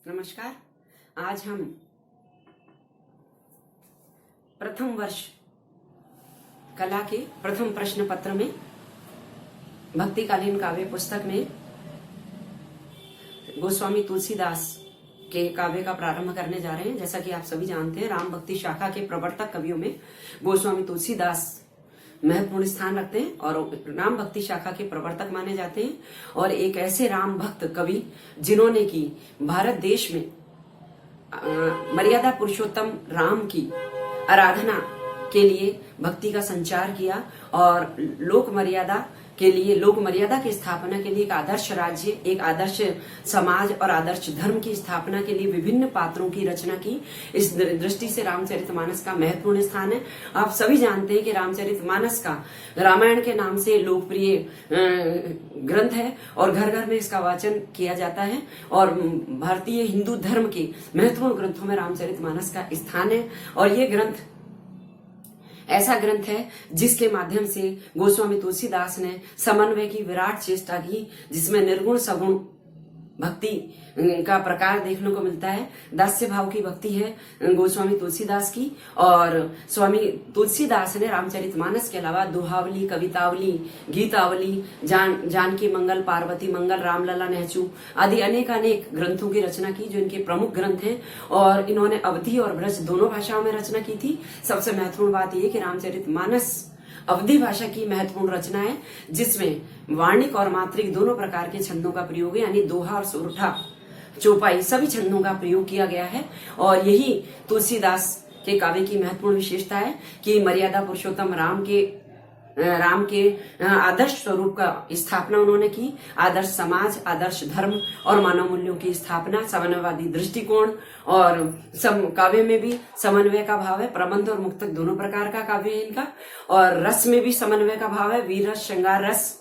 नमस्कार। आज हम प्रथम वर्ष कला के प्रथम प्रश्न पत्र में भक्तिकालीन काव्य पुस्तक में गोस्वामी तुलसीदास के काव्य का प्रारंभ करने जा रहे हैं। जैसा कि आप सभी जानते हैं, राम भक्ति शाखा के प्रवर्तक कवियों में गोस्वामी तुलसीदास महत्वपूर्ण स्थान रखते हैं और राम भक्ति शाखा के प्रवर्तक माने जाते हैं और एक ऐसे राम भक्त कवि जिन्होंने की भारत देश में मर्यादा पुरुषोत्तम राम की आराधना के लिए भक्ति का संचार किया और लोक मर्यादा की स्थापना के लिए एक आदर्श राज्य, एक आदर्श समाज और आदर्श धर्म की स्थापना के लिए विभिन्न पात्रों की रचना की। इस दृष्टि से रामचरितमानस का महत्वपूर्ण स्थान है। आप सभी जानते हैं कि रामचरितमानस का रामायण के नाम से लोकप्रिय ग्रंथ है और घर घर में इसका वाचन किया जाता है और भारतीय हिंदू धर्म के महत्वपूर्ण ग्रंथों में रामचरितमानस का स्थान है। और ये ग्रंथ ऐसा ग्रंथ है जिसके माध्यम से गोस्वामी तुलसीदास ने समन्वय की विराट चेष्टा की, जिसमें निर्गुण सगुण भक्ति का प्रकार देखने को मिलता है। दास्य भाव की भक्ति है गोस्वामी तुलसीदास की और स्वामी तुलसीदास ने रामचरितमानस के अलावा दोहावली, कवितावली, गीतावली, जानकी मंगल, पार्वती मंगल, रामलला नेहचू आदि अनेक ग्रंथों की रचना की, जो इनके प्रमुख ग्रंथ हैं। और इन्होंने अवधी और ब्रज दोनों भाषाओं में रचना की थी। सबसे महत्वपूर्ण बात यह कि रामचरितमानस अवधी भाषा की महत्वपूर्ण रचना है, जिसमें वार्णिक और मात्रिक दोनों प्रकार के छंदों का प्रयोग है, यानी दोहा और सोरठा, चौपाई सभी छंदों का प्रयोग किया गया है। और यही तुलसीदास के काव्य की महत्वपूर्ण विशेषता है कि मर्यादा पुरुषोत्तम राम के आदर्श स्वरूप का स्थापना उन्होंने की। आदर्श समाज, आदर्श धर्म और मानव मूल्यों की स्थापना, समन्वयवादी दृष्टिकोण और काव्य में भी समन्वय का भाव है। प्रबंध और मुक्तक दोनों प्रकार का काव्य है इनका। और रस में भी समन्वय का भाव है। वीर रस, श्रृंगार रस,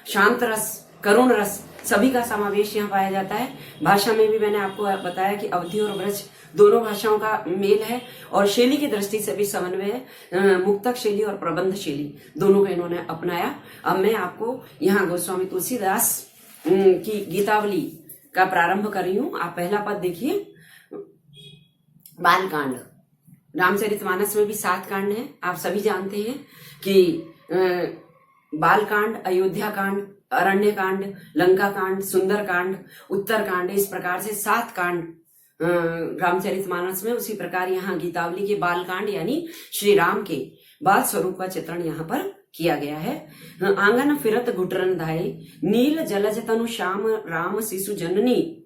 शांत रस, करुण रस सभी का समावेश यहाँ पाया जाता है। भाषा में भी मैंने आपको बताया कि अवधी और ब्रज दोनों भाषाओं का मेल है और शैली की दृष्टि से भी समन्वय है। मुक्तक शैली और प्रबंध शैली दोनों का इन्होंने अपनाया। अब मैं आपको यहाँ गोस्वामी तुलसीदास की गीतावली का प्रारंभ कर रही हूँ। आप पहला पद देखिए। बालकांड। रामचरितमानस में भी 7 कांड हैं। आप सभी जानते हैं कि बालकांड, अयोध्या कांड, अरण्य कांड, लंका कांड, सुंदर कांड, उत्तर कांड, इस प्रकार से 7 कांड रामचरितमानस में। उसी प्रकार यहाँ गीतावली के बालकांड यानी श्री राम के बाल स्वरूप का चित्रण यहाँ पर किया गया है। आंगन फिरत घुटरन धाये, नील जलज तनु श्याम राम शिशु जननी,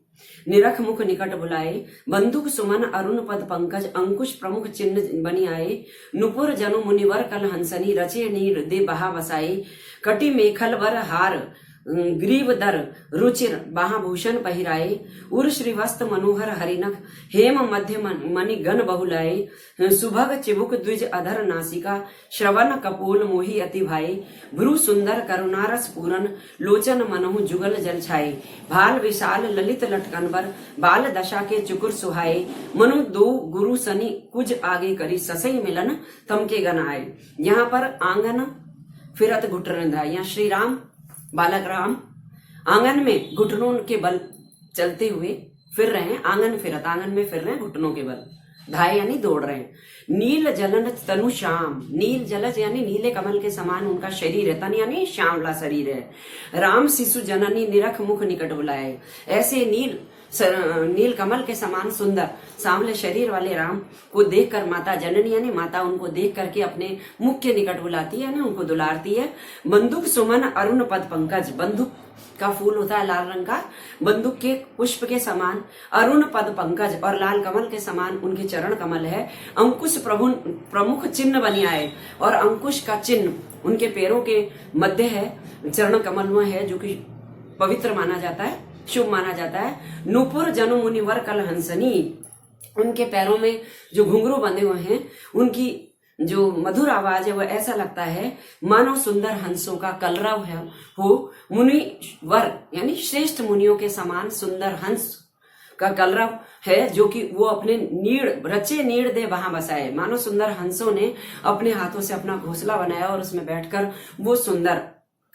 निरख मुख निकट बुलाए, बंदुक सुमन अरुण पद पंकज, अंकुश प्रमुख चिन्ह बनी आए, नुपुर जनु मुनिवर कल हंसनी, रचे नीर दे बहा बसाए, कटि मेखल वर हार ग्रीव दर रुचिर बाहाभूषण पहिराए, उर श्रीवस्त मनोहर हरिनख, हेम मध्य मणि गण बहुलाए, सुभग चिबुक द्विज अधर नासिका, श्रवण कपोल मोहि अति भाई, भ्रू सुंदर करुणारस पूरन, लोचन मनहु जुगल जल छाए, भाल विशाल ललित लटकनबर, बाल दशा के चुकुर सुहाए, मनु दो गुरु सनी कुज आगे करी, ससई मिलन तम के गण आए। यहाँ पर आंगन फिरत घुटरन धाये, यहाँ श्री राम बालक राम आंगन में घुटनों के बल चलते हुए फिर रहे हैं। आंगन में फिर रहे हैं घुटनों के बल, धाये यानी दौड़ रहे हैं। नील जलन तनु श्याम, नील जलज यानी नीले कमल के समान उनका शरीर है, तन यानी श्यामला शरीर है। राम शिशु जननी, निरख मुख निकट बुलाए, ऐसे नील कमल के समान सुंदर सांवले शरीर वाले राम को देखकर माता जननी यानी माता उनको देख करके अपने मुख के निकट बुलाती है, यानी उनको दुलारती है। बंदुक सुमन अरुण पद पंकज, बंदुक का फूल होता है लाल रंग का, बंदूक के पुष्प के समान अरुण पद पंकज और लाल कमल के समान उनके चरण कमल है। अंकुश प्रमुख चिन्ह बनी आए, और अंकुश का चिन्ह उनके पैरों के मध्य है, चरण कमल में है, जो कि पवित्र माना जाता है, शुभ माना जाता है। नूपुर जनु मुनिवर कल हंसनी, उनके पैरों में जो घुंघरू बंधे हुए हैं, उनकी जो मधुर आवाज है वह ऐसा लगता है मानो सुंदर हंसों का कलरव है हो। मुनिवर यानी श्रेष्ठ मुनियों के समान सुंदर हंस का कलरव है, जो कि वो अपने रचे नीड़ दे वहां बसाए। मानो सुंदर हंसों ने अपने हाथों से अपना घोंसला बनाया और उसमें बैठकर वो सुंदर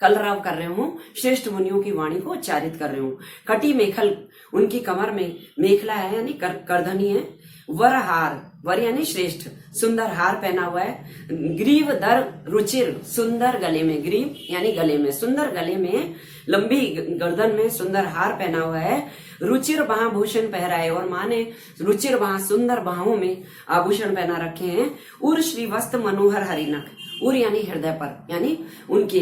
कलरव कर रहे हूँ, श्रेष्ठ मुनियों की वाणी को उच्चारित कर रहे हूँ। कटी मेखल, उनकी कमर में मेखला है यानी करधनी है। वर हार, वर यानी श्रेष्ठ, सुंदर हार पहना हुआ है। ग्रीव दर रुचिर, सुंदर गले में, ग्रीव यानी गले में, सुंदर गले में, लंबी गर्दन में सुंदर हार पहना हुआ है। रुचिर बाह भूषण पहराए, और माँ ने रुचिर बाह, सुंदर बाहों में आभूषण पहना रखे हैं। उर श्रीवस्त मनोहर हरिनख, उर यानी हृदय पर, यानी उनके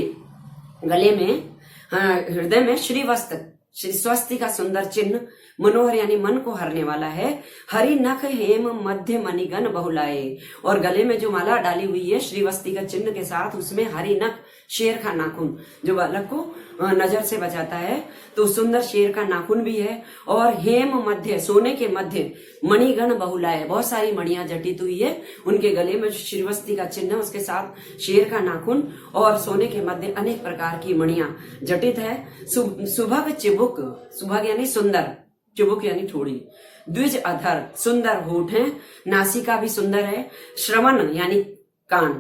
गले में, हृदय में श्रीवस्त, श्री स्वस्ति का सुंदर चिन्ह, मनोहर यानी मन को हरने वाला है। हरि नख हेम मध्य मणिगण बहुलाए, और गले में जो माला डाली हुई है श्रीवस्ती का चिन्ह के साथ, उसमें हरि नख, शेर का नाखून जो बालक को नजर से बचाता है, तो सुंदर शेर का नाखून भी है। और हेम मध्य, सोने के मध्य, मणिगण बहुलाए, बहुत सारी मणियां जटित हुई है उनके गले में, श्रीवस्ती का चिन्ह, उसके साथ शेर का नाखून और सोने के मध्य अनेक प्रकार की मणियां जटित है। सुभग चिबुक, सुभग यानी सुंदर, चिबुक यानी थोड़ी। द्विज अधर, सुंदर होठ है। नासिका भी सुंदर है। श्रवण यानी कान।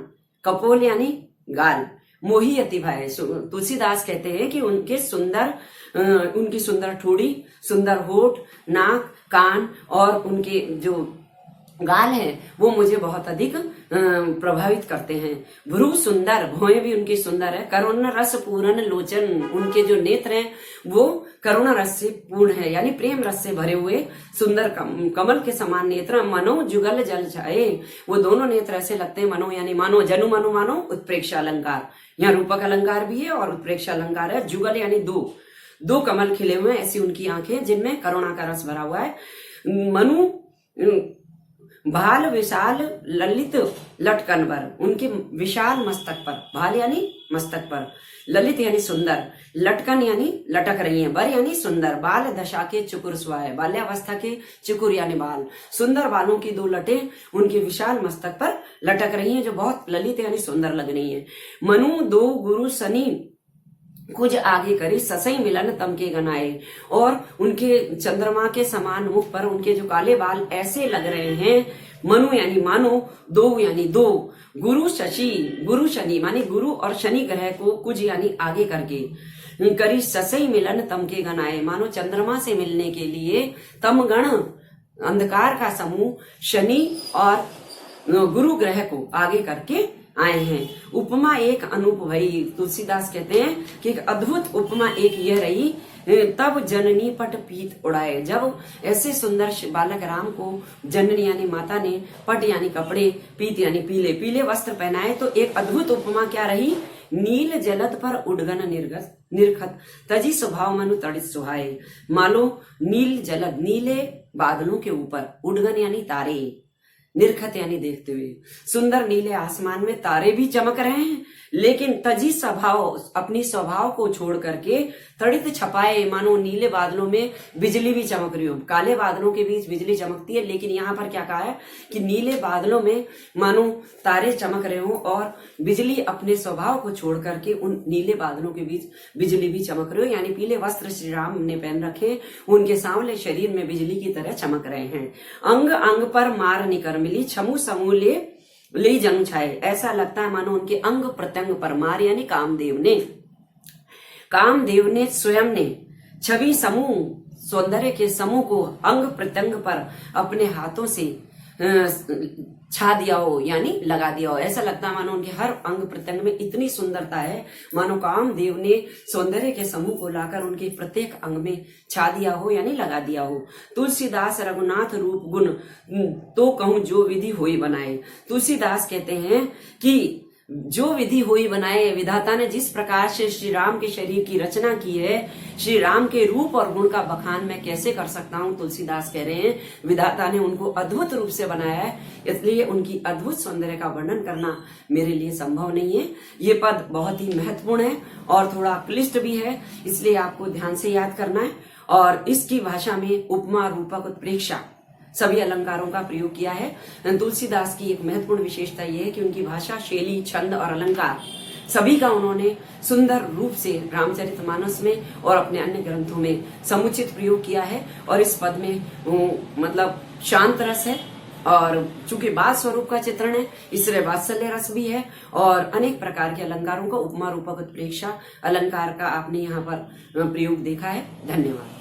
कपोल यानी गाल। मोही अति भाई, तुलसीदास कहते हैं कि उनकी सुंदर ठोड़ी, सुंदर होठ, नाक, कान और उनके जो गाल है वो मुझे बहुत अधिक प्रभावित करते हैं। भ्रू सुंदर, भौएं भी उनकी सुंदर है। करुण रस पूर्ण लोचन, उनके जो नेत्र हैं वो करुण रस से पूर्ण है, यानी प्रेम रस से भरे हुए सुंदर कमल के समान नेत्र। मनो जुगल जल जाए, वो दोनों नेत्र ऐसे लगते हैं, मनो यानी मानो, जनु मनु मानो, उत्प्रेक्ष अलंकार, यहाँ रूपक अलंकार भी है और उत्प्रेक्ष अलंकार है। जुगल यानी दो कमल खिले हुए हैं, ऐसी उनकी आंखें जिनमें करुणा का रस भरा हुआ है। मनु भाल विशाल ललित लटकनवर, उनके विशाल मस्तक पर, भाल यानी मस्तक पर, ललित यानी सुंदर, लटकन यानी लटक रही है, बर यानी सुंदर, बाल दशा के चुकुर स्वाय, बाल्यावस्था के चुकुर यानी बाल, सुंदर बालों की दो लटें उनके विशाल मस्तक पर लटक रही हैं जो बहुत ललित यानी सुंदर लग रही है। मनु दो गुरु सनी कुछ आगे करी, ससई मिलन तम के गनाए, और उनके चंद्रमा के समान मुख पर उनके जो काले बाल ऐसे लग रहे हैं। मनु यानी मानो, दो यानी दो, गुरु शनि मानी गुरु और शनि ग्रह को कुछ यानी आगे करके, करी ससई मिलन तम के गनाए, मानो चंद्रमा से मिलने के लिए तम गण, अंधकार का समूह, शनि और गुरु ग्रह को आगे करके आए हैं। उपमा एक अनूप भई, तुलसीदास कहते हैं कि एक अद्भुत उपमा एक यह रही, तब जननी पट पीत उड़ाए, जब ऐसे सुंदर बालक राम को जननी यानी माता ने पट यानी कपड़े, पीत यानी पीले पीले वस्त्र पहनाए, तो एक अद्भुत उपमा क्या रही, नील जलद पर उडगन निर्खत तजी स्वभाव मनु तड़ित सुहाए, मालो नील जलद, नीले बादलों के ऊपर, उडगन यानी तारे, निर्खत यानी देखते हुए, सुंदर नीले आसमान में तारे भी चमक रहे हैं, लेकिन तजी स्वभाव, अपनी स्वभाव को छोड़ करके तड़ित छपाए, मानो नीले बादलों में बिजली भी चमक रही हो। काले बादलों के बीच बिजली चमकती है, लेकिन यहाँ पर क्या कहा है कि नीले बादलों में मानो तारे चमक रहे हो और बिजली अपने स्वभाव को छोड़ करके उन नीले बादलों के बीच बिजली भी चमक रही हो, यानी पीले वस्त्र श्री राम ने पहन रखे, उनके सांवले शरीर में बिजली की तरह चमक रहे हैं। अंग अंग पर मार निकर मिली, छमू समूले ले जंग छाए, ऐसा लगता है मानो उनके अंग प्रत्यंग पर मार यानी कामदेव ने स्वयं ने छवि समूह, सौंदर्य के समूह को अंग प्रत्यंग पर अपने हाथों से छा दिया हो यानी लगा दिया हो, ऐसा लगता है मानो उनके हर अंग प्रत्यंग में इतनी सुंदरता है, मानो कामदेव ने सौंदर्य के समूह को लाकर उनके प्रत्येक अंग में छा दिया हो यानी लगा दिया हो। तुलसीदास रघुनाथ रूप गुण तो कहूं जो विधि होई बनाए, तुलसीदास कहते हैं कि जो विधि हुई बनाए, विधाता ने जिस प्रकार से श्री राम के शरीर की रचना की है, श्री राम के रूप और गुण का बखान मैं कैसे कर सकता हूँ, तुलसीदास कह रहे हैं विधाता ने उनको अद्भुत रूप से बनाया है, इसलिए उनकी अद्भुत सौंदर्य का वर्णन करना मेरे लिए संभव नहीं है। ये पद बहुत ही महत्वपूर्ण है और थोड़ा क्लिष्ट भी है, इसलिए आपको ध्यान से याद करना है। और इसकी भाषा में उपमा, रूपक, उत्प्रेक्षा सभी अलंकारों का प्रयोग किया है। तुलसीदास की एक महत्वपूर्ण विशेषता यह है कि उनकी भाषा, शैली, छंद और अलंकार सभी का उन्होंने सुंदर रूप से रामचरितमानस में और अपने अन्य ग्रंथों में समुचित प्रयोग किया है। और इस पद में मतलब शांत रस है, और चूंकि बात स्वरूप का चित्रण है, इसलिए वात्सल्य रस भी है और अनेक प्रकार के अलंकारों का उपमा रूपक उत्प्रेक्षा अलंकार का आपने यहाँ पर प्रयोग देखा है। धन्यवाद।